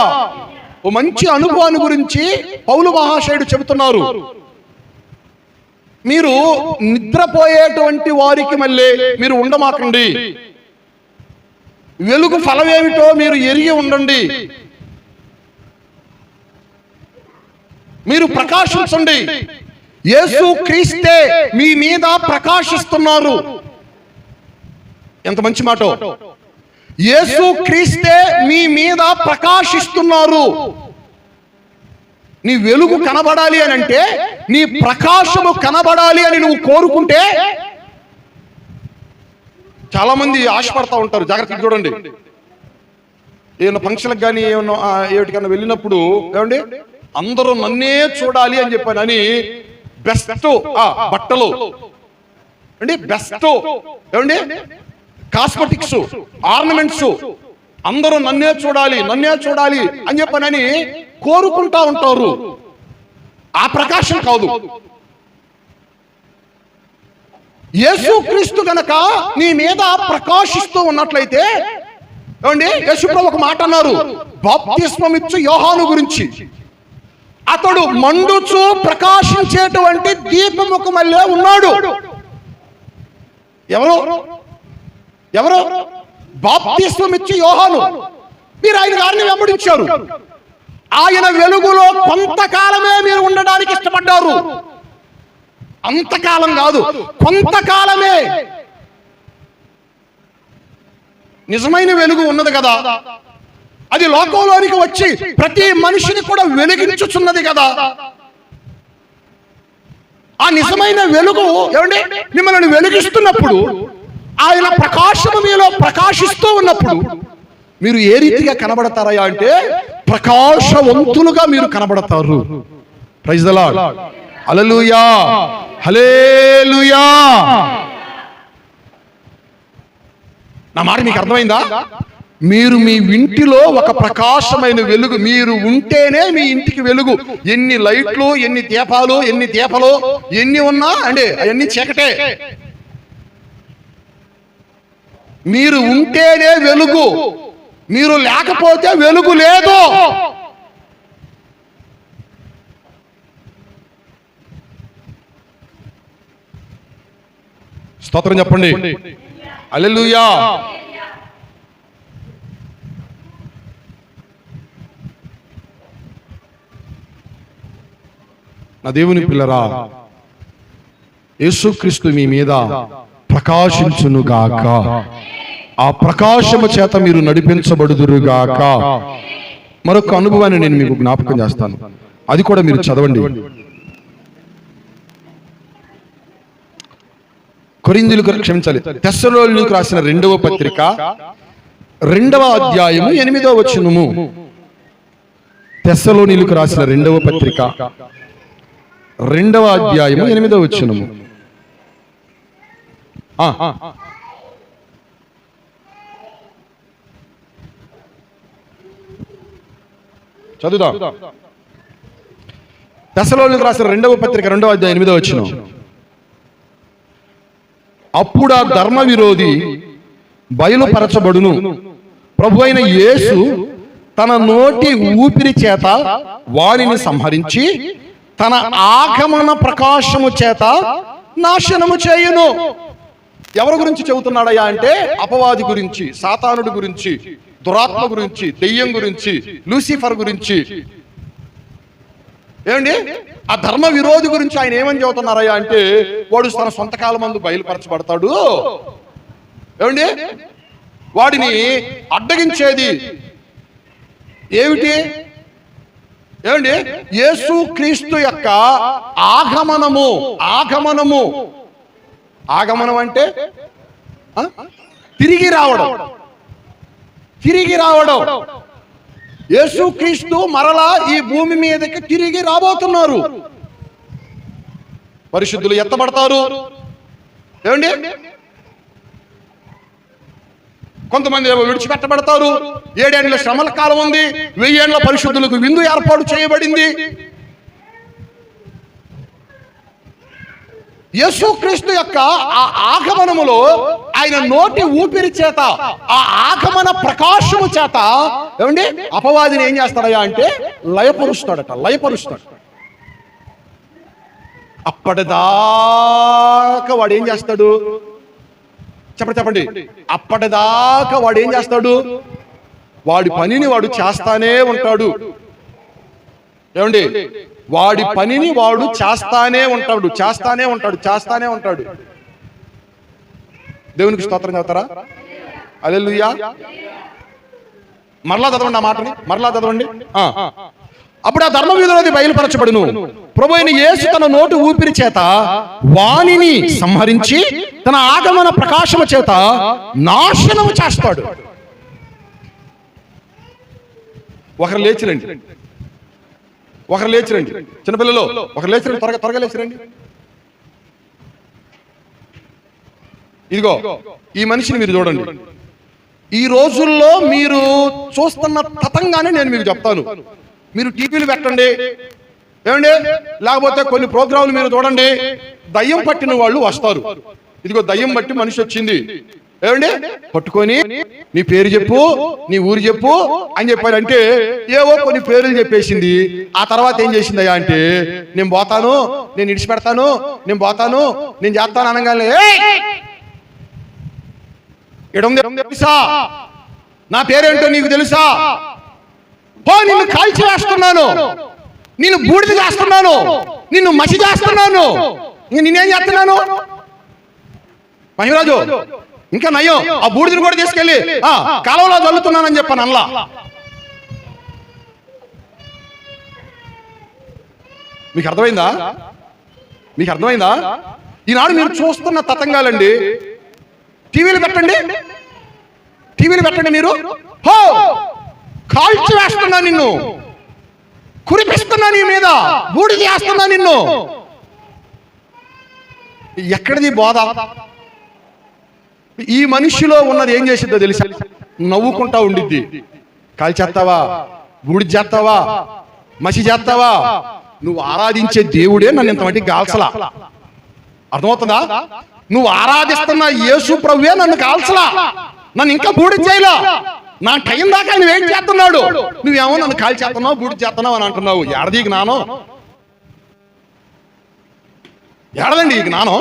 ఓ మంచి అనుభవాన్ని గురించి పౌలు మహాశయుడు చెబుతున్నారు. మీరు నిద్రపోయేటువంటి వారికి మళ్ళీ మీరు ఉండమాకండి. వెలుగు ఫలమేమిటో మీరు ఎరిగి ఉండండి. మీరు ప్రకాశించండి. యేసు క్రీస్తే మీ మీద ప్రకాశిస్తున్నారు. ఎంత మంచి మాట. యేసు క్రీస్తే మీ మీద ప్రకాశిస్తున్నారు. నీ వెలుగు కనబడాలి అని అంటే, నీ ప్రకాశము కనబడాలి అని నువ్వు కోరుకుంటే, చాలా మంది ఆశపడతా ఉంటారు. జాగ్రత్తగా చూడండి. ఏమన్నా ఫంక్షన్లకు కానీ ఏమన్నా ఏటికన్నా వెళ్ళినప్పుడు ఏమండి, అందరూ నన్నే చూడాలి అని చెప్పానని బెస్ట్ బట్టలు అండి, బెస్ట్ ఏమండి కాస్మెటిక్స్, ఆర్నమెంట్స్, అందరూ నన్నే చూడాలి అని చెప్పనని కోరుకుంటా ఉంటారు. ఆ ప్రకాశం కాదు. యేసుక్రీస్తు గనక నీ మీద ప్రకాశిస్తూ ఉన్నట్లయితే, ఏమండి, యేసుప్రభు ఒక మాట అన్నారు బాప్తిస్మమిచ్చు యోహాను గురించి. అతడు మండుచు ప్రకాశించేటువంటి దీపముకు మళ్ళీ ఉన్నాడు. ఎవరు? బాప్తిస్మమిచ్చు యోహాను. మీరు ఆయన గారిని వెంబడించారు. ఆయన వెలుగులో కొంతకాలమే మీరు ఉండడానికి ఇష్టపడ్డారు. అంతకాలం కాదు, కొంతకాలమే. నిజమైన వెలుగు ఉన్నది కదా, అది లోకంలోనికి వచ్చి ప్రతి మనిషిని కూడా వెలిగించుచున్నది కదా. ఆ నిజమైన వెలుగు ఏమండి మిమ్మల్ని వెలిగిస్తున్నప్పుడు, ఆయన ప్రకాశము మీలో ప్రకాశిస్తూ ఉన్నప్పుడు మీరు ఏ రీతిగా కనబడతారా అంటే ప్రకాశవంతులుగా మీరు కనబడతారు. ప్రైజ్ ది లార్డ్, హల్లెలూయా, హల్లెలూయా. నా మాట మీకు అర్థమైందా? మీరు మీ ఇంటిలో ఒక ప్రకాశమైన వెలుగు, మీరు ఉంటేనే మీ ఇంటికి వెలుగు. ఎన్ని లైట్లు, ఎన్ని దీపాలు, ఎన్ని ఉన్నా అంటే అవన్నీ చీకటే. మీరు ఉంటేనే వెలుగు, మీరు లేకపోతే వెలుగు లేదు. స్తోత్రం చెప్పండి, హల్లెలూయా. నా దేవుని పిల్లరా, యేసుక్రీస్తు మీ మీద ప్రకాశించునుగాక. ఆ ప్రకాశము చేత మీరు నడిపించబడుదురుగాక. మరొక అనుభవాన్ని నేను మీకు జ్ఞాపకం చేస్తాను, అది కూడా మీరు చదవండి. తెస్సలోనికీయులకు రాసిన 2వ పత్రిక 2వ అధ్యాయము 8వ వచనము. తెస్సలోనికీయులకు రాసిన 2వ పత్రిక 2వ అధ్యాయము 8వ వచనము. చదువుదాం. తెస్సలోనికీయులకు రాసిన 2వ పత్రిక 2వ అధ్యాయం 8వ వచనం. అప్పుడు ఆ ధర్మ విరోధి బయలుపరచబడును. ప్రభు అయిన యేసు తన నోటి ఊపిరి చేత వారిని సంహరించి తన ఆగమన ప్రకాశము చేత నాశనము చేయును. ఎవరి గురించి చెబుతున్నాడయ్యా అంటే అపవాది గురించి, సాతానుడి గురించి, దురాత్మ గురించి, దెయ్యం గురించి, లూసిఫర్ గురించి. ఏమండి, ఆ ధర్మ విరోధి గురించి ఆయన ఏమని చెబుతున్నారయ్యా అంటే వాడు తన సొంత కాలమందు బయలుపరచబడతాడు. ఏమండి, వాడిని అడ్డగించేది ఏమిటి? ఏమండి, యేసు క్రీస్తు యొక్క ఆగమనము. ఆగమనం అంటే తిరిగి రావడం. యేసు క్రీస్తు మరలా ఈ భూమి మీదకి తిరిగి రాబోతున్నారు. పరిశుద్ధులు ఎత్తబడతారు. ఏమండి, కొంతమంది ఏమో విడిచిపెట్టబడతారు. 7 ఏళ్ల శ్రమల కాలం ఉంది. 1000 ఏళ్ల పరిశుద్ధులకు విందు ఏర్పాటు చేయబడింది. యేసుక్రీస్తు యొక్క ఆ ఆగమనములో ఆయన నోటి ఊపిరి చేత, ఆ ఆగమన ప్రకాశము చేత ఏమండి అపవాదిని ఏం చేస్తాడయ్యా అంటే లయపరుస్తాడు. అప్పటిదాకా వాడు ఏం చేస్తాడు? చెప్పండి. అప్పటిదాకా వాడు ఏం చేస్తాడు? వాడి పనిని వాడు చేస్తానే ఉంటాడు. ఏమండి, వాడి పనిని వాడు చేస్తానే ఉంటాడు. దేవునికి స్తోత్రం చెప్తారా? హల్లెలూయా. మరలా చదవండి ఆ మాటని, అప్పుడు ఆ ధర్మ విరోధి బయలుపరచబడును. ప్రభు అయిన యేసు తన నోటి ఊపిరి చేత వానిని సంహరించి తన ఆగమన ప్రకాశము చేత నాశనము చేస్తాడు. ఒకరు లేచిరండి. చిన్నపిల్లలు ఒకరు లేచిరండి, త్వరగా లేచిరండి. ఇదిగో ఈ మనిషిని మీరు చూడండి. ఈ రోజుల్లో మీరు చూస్తున్న తతంగానే నేను మీకు చెప్తాను. మీరు టీవీలు పెట్టండి, ఏమండి, లేకపోతే కొన్ని ప్రోగ్రాంలు మీరు చూడండి. దయ్యం పట్టిన వాళ్ళు వస్తారు. ఇదిగో దయ్యం బట్టి మనిషి వచ్చింది, ఏమండి, పట్టుకొని నీ పేరు చెప్పు, నీ ఊరు చెప్పు అని చెప్పారంటే ఏవో కొన్ని పేర్లు చెప్పేసింది. ఆ తర్వాత ఏం చేసిందయ్యా అంటే నేను పోతాను, నేను ఇడిచిపెడతాను, నేను పోతాను, నేను చేస్తాను అనగానే తెలుసా, నా పేరేంటో నీకు తెలుసా, పో నిన్ను కాల్చి వేస్తున్నాను, నిన్ను బూడిద చేస్తున్నాను, నిన్ను మసి చేస్తున్నాను, ఇంక నేనేం చేస్తున్నాను మహిమరాజు, ఇంకా నయ్యం ఆ బూడిదని కూడా తీసుకెళ్ళి కాలంలో చల్లుతున్నానని చెప్పాను అల్లా. మీకు అర్థమైందా? ఈనాడు మీరు చూస్తున్న తతంగాలండి. టీవీలు పెట్టండి మీరు, హో కాల్చి వేస్తున్నా, నిన్ను కురిపిస్తున్నా, నీ మీద బూడిద చేస్తున్నా నిన్ను. ఎక్కడిది బోధ? ఈ మనిషిలో ఉన్నది ఏం చేసిద్దో తెలుసా? నవ్వుకుంటా ఉండిద్ది. కాల్చేస్తావా, బూడిద చేస్తావా, మసి చేస్తావా? నువ్వు ఆరాధించే దేవుడే నన్ను ఇంతమంటికి కాల్చలా. అర్థమవుతుందా? నువ్వు ఆరాధిస్తున్న యేసు ప్రభువే నన్ను కాల్చలా, నన్ను ఇంకా బూడిద చేయలా. నా టైం దాకా ఆయన వెయిట్ చేస్తున్నాడు. నువ్వేమో నన్ను కాల్ చేస్తున్నావు, బూడిద చేస్తున్నావు అని అంటున్నావు. ఏడది ఈ జ్ఞానం? ఏడదండి ఈ జ్ఞానం?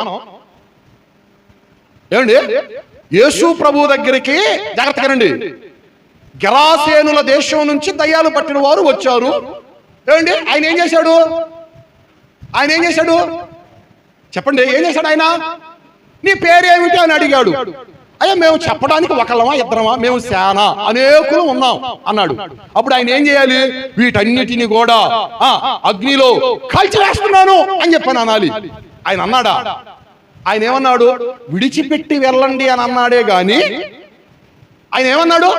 ఏమండి, యేసు ప్రభు దగ్గరికి జాగ్రత్తగా రండి. గెరాసేనుల దేశం నుంచి దయ్యాలు పట్టిన వారు వచ్చారు. ఏమండి, ఆయన ఏం చేశాడు? చెప్పండి, ఏం చేశాడు ఆయన? నీ పేరేమిటి అని అడిగాడు. అయ్యా మేము చెప్పడానికి ఒకళ్ళమా ఇద్దరమా, మేము శానా అనేకులు ఉన్నాం అన్నాడు. అప్పుడు ఆయన ఏం చేయాలి? వీటన్నిటిని కూడా అగ్నిలో కాల్చి వేస్తున్నాను అని చెప్పాను అనాలి. ఆయన అన్నాడా? ఆయన ఏమన్నాడు? విడిచిపెట్టి వెళ్ళండి అని అన్నాడే గాని ఆయన ఏమన్నాడు?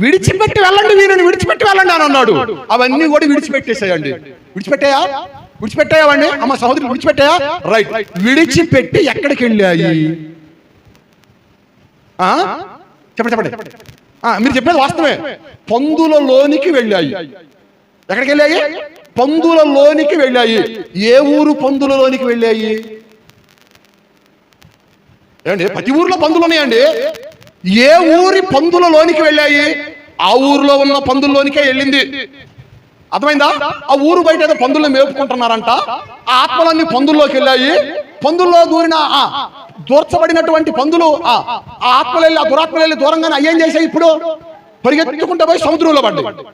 విడిచిపెట్టి వెళ్ళండి, వీరిని విడిచిపెట్టి వెళ్ళండి అని అన్నాడు. అవన్నీ కూడా విడిచిపెట్టేసాయండి. విడిచిపెట్టాయావండి అమ్మ సహోదరులు, విడిచిపెట్టాయా? రైట్. విడిచిపెట్టి ఎక్కడికి వెళ్ళాయి? చెప్పండి. మీరు చెప్పేది వాస్తవమే. పందులలోనికి వెళ్ళాయి. ఎక్కడికి వెళ్ళాయి? పందులలోనికి వెళ్ళాయి. ఏ ఊరు పందులలోనికి వెళ్ళాయి? ఏమండి, ప్రతి ఊర్లో పందులు ఉన్నాయండి. ఏ ఊరి పందులలోనికి వెళ్ళాయి? ఆ ఊరిలో ఉన్న పందుల్లోనికే వెళ్ళింది. అర్థమైందా? ఆ ఊరు బయట ఏదో పందుల్ని మేపుకుంటున్నారంట. ఆ ఆత్మలన్నీ పందుల్లోకి వెళ్ళాయి. పందుల్లో దూర్చబడినటువంటి పందులు ఆ ఆత్మలు వెళ్ళి, ఆ దురాత్మలు వెళ్ళి దూరంగానే అయ్యేం చేశాయి? ఇప్పుడు పరిగెత్తుకుంటూ పోయి సముద్రంలో పడ్డాయి.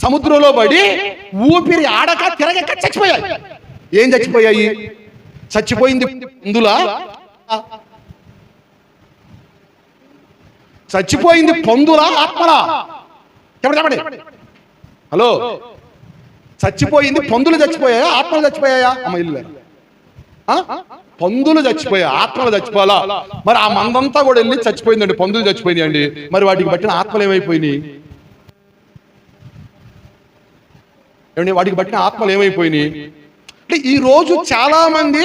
సముద్రంలో పడి ఊపిరి ఆడక తిరగక చచ్చిపోయాయి. ఏం చచ్చిపోయాయి? చచ్చిపోయింది పందులా? చచ్చిపోయింది పందులా ఆత్మలా? చెప్పండి. హలో, చచ్చిపోయింది పందులు చచ్చిపోయాయా ఆత్మలు చచ్చిపోయాయా? అమ్మ ఇల్లు పందులు చచ్చిపోయా, ఆత్మలు చచ్చిపోవాలా? మరి ఆ మందంతా కూడా వెళ్ళి చచ్చిపోయిందండి, పందులు చచ్చిపోయినాయి అండి. మరి వాటికి బట్టిన ఆత్మలు ఏమైపోయినాయి ఏమండి? వాటికి బట్టిన ఆత్మలు ఏమైపోయినాయి అంటే ఈ రోజు చాలా మంది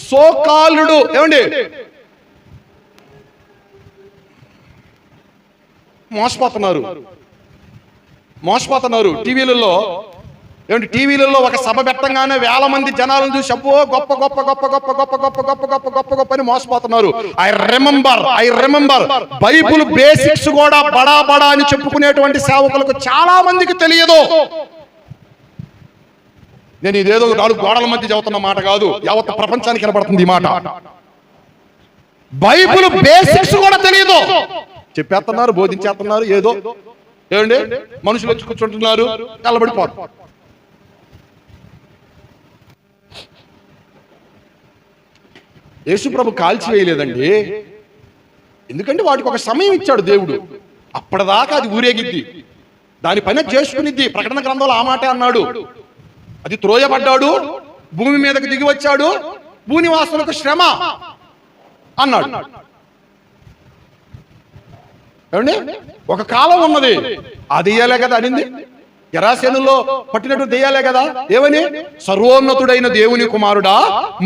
సోకాలుడు ఏమండి మోసపోతున్నారు. టీవీలలో ఏమంటే టీవీలలో ఒక సభ పెట్టంగానే వేల మంది జనాలను చూసి అబ్బో గొప్ప గొప్ప గొప్ప గొప్ప గొప్ప గొప్ప గొప్ప గొప్ప గొప్ప గొప్ప అని మోసపోతున్నారు. ఐ రిమెంబర్ బైబుల్ బేసిక్స్ కూడా బడా బడా అని చెప్పుకునేటువంటి సేవకులకు చాలా మందికి తెలియదు. నేను ఇదేదో 4 గోడల మధ్య చదువుతున్న మాట కాదు, యావత్ ప్రపంచానికి కనబడుతుంది ఈ మాట. బైబుల్ బేసిక్స్ కూడా తెలియదు. చెప్పేస్తున్నారు, బోధించేస్తున్నారు. ఏదో ఏమండి మనుషులు వచ్చి కూర్చుంటున్నారు, కలబడిపోతారు. యేసుప్రభు కాల్చివేయలేదండి. ఎందుకంటే వాటికి ఒక సమయం ఇచ్చాడు దేవుడు. అప్పటిదాకా అది ఊరేగిద్ది, దాని పని చేసుకునిద్ది. ప్రకటన గ్రంథంలో ఆ మాటే అన్నాడు. అది త్రోయబడ్డాడు, భూమి మీదకి దిగి వచ్చాడు, భూనివాసులకు శ్రమ అన్నాడు. ఏమండి ఒక కాలం ఉన్నది, ఆ దెయ్యాలే కదా అనింది. గెరాసేనులో పట్టినట్టు దెయ్యాలే కదా. ఏమని? సర్వోన్నతుడైన దేవుని కుమారుడా,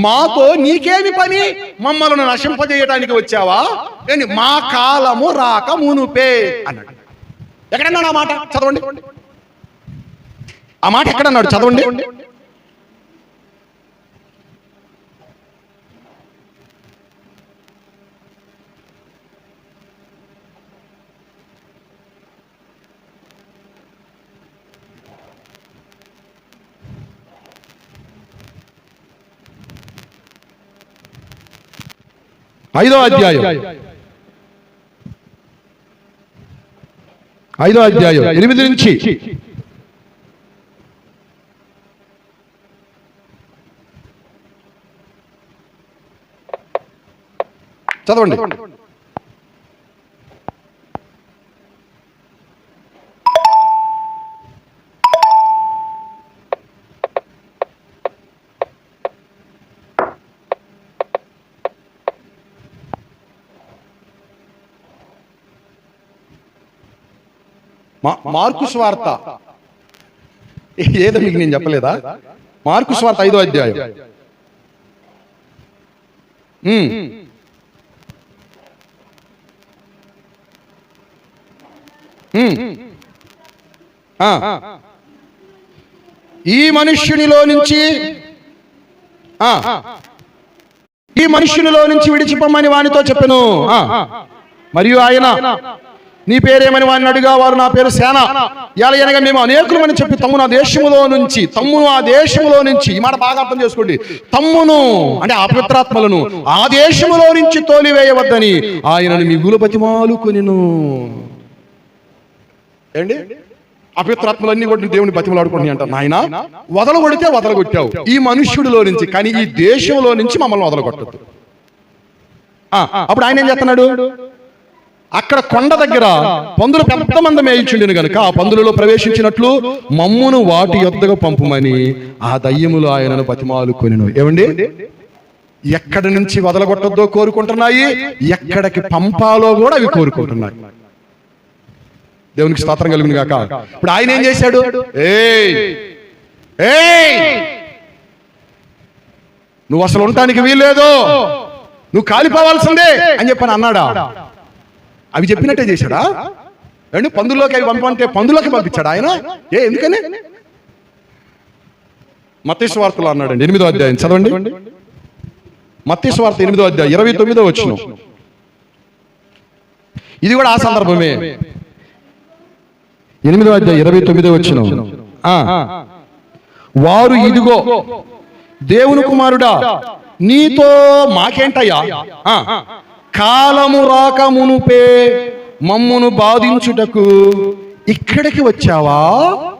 మాతో నీకేమి పని? మమ్మల్ని నశింపజేయడానికి వచ్చావా? మా కాలము రాక మునుపే అన్నాడు. ఎక్కడన్నాడు ఆ మాట? చదవండి. ఆ మాట ఎక్కడన్నాడు? చదవండి. ఐదో అధ్యాయం 8 నుంచి చదవండి. మార్కు సువార్త ఏదో మీకు నేను చెప్పలేదా? మార్కు సువార్త 5వ అధ్యాయం. ఈ మనుష్యునిలో నుంచి విడిచిపోమని వానితో చెప్పెను. మరియు ఆయన నీ పేరేమని వాడిని అడిగా, వారు నా పేరు సేన ఎలాగనగా మేము అనేకులమని చెప్పి తమ్మును ఆ దేశములో నుంచి ఈ మాట బాగా అర్థం చేసుకోండి. తమ్మును అంటే అపవిత్రాత్మలను ఆ దేశములో నుంచి తోలివేయవద్దని ఆయనను మిగులు బతిమాలుకొనెను. ఏంటి? అపవిత్రాత్మలన్నీ కూడా దేవుని బతిమలాడుకుంటున్నాయి అంట. నాయన వదలగొడితే వదలగొట్టావు ఈ మనుష్యుడిలో నుంచి, కానీ ఈ దేశంలో నుంచి మమ్మల్ని వదలగొట్టద్దు. అప్పుడు ఆయన ఏం చేస్తున్నాడు? అక్కడ కొండ దగ్గర పందులు పెద్ద మంది మేయించుండిను గనుక ఆ పందులలో ప్రవేశించినట్లు మమ్మును వాటి యొద్దకు పంపుమని ఆ దయ్యములు ఆయనను బతిమాలుకొనెను. ఏమండి? ఎక్కడి నుంచి వదలగొట్టద్దో కోరుకుంటున్నాయి, ఎక్కడికి పంపాలో కూడా అవి కోరుకుంటున్నాయి. దేవునికి స్తోత్రం కలుగును గాక. ఇప్పుడు ఆయన ఏం చేశాడు? నువ్వు అసలు ఉండటానికి వీల్లేదు, నువ్వు కాలిపోవాల్సిందే అని చెప్పని అన్నాడా? అవి చెప్పినట్టే చేశాడా? అండి పందుల్లోకి అవి పంపంటే పందులోకి పంపించాడు ఆయన. ఎందుకని? మత్తయి సువార్తలో అన్నాడండి 8వ అధ్యాయం చదవండి. మత్తయి సువార్త 8వ అధ్యాయం 29వ వచనం. ఇది కూడా ఆ సందర్భమే. 8వ అధ్యాయం 29వ వచనం. వారు ఇదిగో దేవుని కుమారుడా నీతో మాకేంటయ్యా, కాలము రాక మునుపే మమ్మును బాధించుటకు ఇక్కడికి వచ్చావా?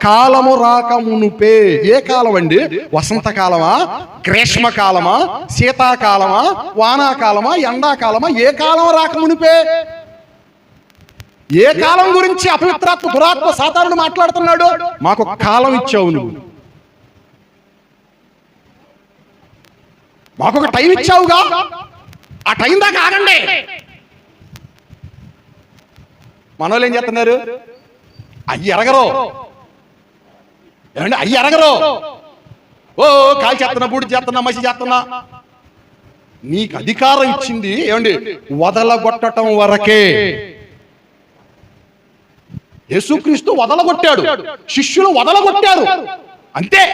కాలము రాక మునుపే. ఏ కాలం అండి? వసంతకాలమా, గ్రీష్మకాలమా, శీతాకాలమా, వానాకాలమా, ఎండాకాలమా? ఏ కాలం రాక మునుపే? ఏ కాలం గురించి అపవిత్రాత్మ దురాత్మ సాతానుడు మాట్లాడుతున్నాడు? మాకు కాలం ఇచ్చావు నువ్వు, మాకు ఒక టైం ఇచ్చావుగా, ఆ టైం దాకా ఆగండి. మనోళ్ళు ఏం చేస్తున్నారు? అయ్యి ఎరగరు ఏమండి, అయ్యి ఎరగరు. ఓ కాలు చేస్తున్నా, బూడి చేస్తున్నా, మసి చేస్తున్నా. నీకు అధికారం ఇచ్చింది ఏమండి వదలగొట్టడం వరకే. యేసుక్రీస్తు వదలగొట్టాడు, శిష్యులు వదలగొట్టారు, అంతే.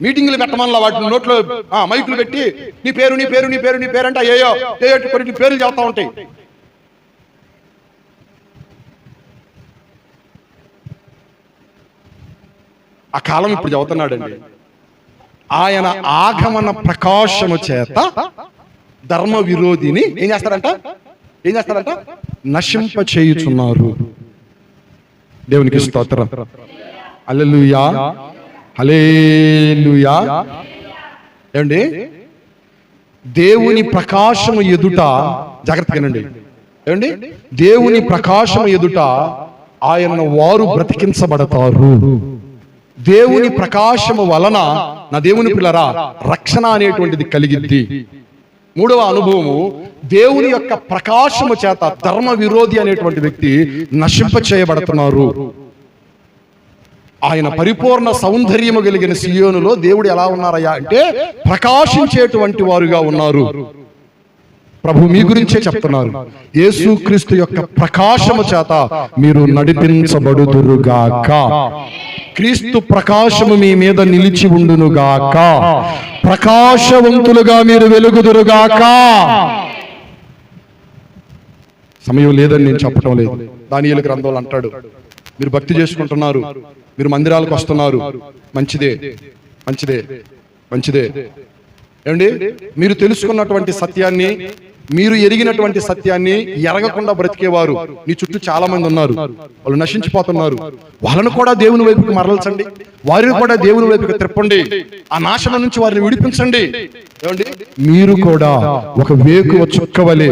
మీటింగ్లు పెట్టమల్లా వాటిని నోట్లో మైకులు పెట్టి నీ పేరు నీ పేరు నీ పేరు నీ పేరు అంటే ఏయో కొన్ని పేర్లు చెబుతా ఉంటాయి. ఆ కాలం ఇప్పుడు చెబుతున్నాడండి. ఆయన ఆగమన ప్రకాశము చేత ధర్మ విరోధిని ఏం చేస్తారంట? నశింప చేయుచున్నారు. దేవునికి స్తోత్రం. హల్లెలూయా, హల్లెలూయా. ఏమండి, దేవుని ప్రకాశము ఎదుట జాగ్రత్తగానండి. ఏమండి, దేవుని ప్రకాశము ఎదుట ఆయన వారు బ్రతికించబడతారు. దేవుని ప్రకాశము వలన నా దేవుని పిల్లరా రక్షణ అనేటువంటిది కలిగిద్ది. 3వ అనుభవము, దేవుని యొక్క ప్రకాశము చేత ధర్మ విరోధి అనేటువంటి వ్యక్తి నశింప చేయబడుతున్నారు. ఆయన పరిపూర్ణ సౌందర్యము కలిగిన సియోనులో దేవుడు ఎలా ఉన్నారయ్యా అంటే ప్రకాశించేటువంటి వారుగా ఉన్నారు. ప్రభు మీ గురించే చెప్తున్నారు. యేసుక్రీస్తు యొక్క ప్రకాశము చేత మీరు నడిపించబడుదురుగాక. క్రీస్తు ప్రకాశము మీ మీద నిలిచి ఉండునుగాక. ప్రకాశవంతులుగా మీరు వెలుగుదురుగాక. సమయం లేదని నేను చెప్పడం లేదు. దానియేలు గ్రంథంలో అంటాడు, మీరు భక్తి చేసుకుంటున్నారు, మీరు మందిరాలకు వస్తున్నారు, మంచిదే మంచిదే మంచిదే. ఏమండి, మీరు తెలుసుకున్నటువంటి సత్యాన్ని, మీరు ఎరిగినటువంటి సత్యాన్ని ఎరగకుండా బ్రతికేవారు మీ చుట్టూ చాలా మంది ఉన్నారు. వాళ్ళు నశించిపోతున్నారు. వాళ్ళను కూడా దేవుని వైపుకి మరల్చండి, వారిని కూడా దేవుని వైపుకి తిప్పండి, ఆ నాశనం నుంచి వారిని విడిపించండి. ఏమండి, మీరు కూడా ఒక వేకువ చుక్క వలె,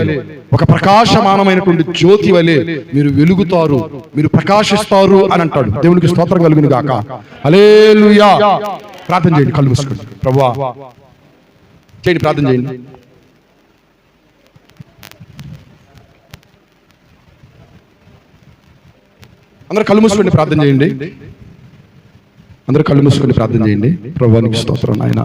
ఒక ప్రకాశమానమైనటువంటి జ్యోతి వలె మీరు వెలుగుతారు, మీరు ప్రకాశిస్తారు అని అంటాడు. దేవునికి స్తోత్రం కలుగును గాక. హల్లెలూయా. ప్రార్థన చేయండి, కళ్ళు మూసుకోండి. ప్రభువా చేయండి, ప్రార్థన చేయండి. అందరూ కళ్ళు మూసుకొని ప్రార్థన చేయండి. అందరూ కళ్ళు మూసుకొని ప్రార్థన చేయండి. ప్రభువానికి స్తోత్రం నాయన.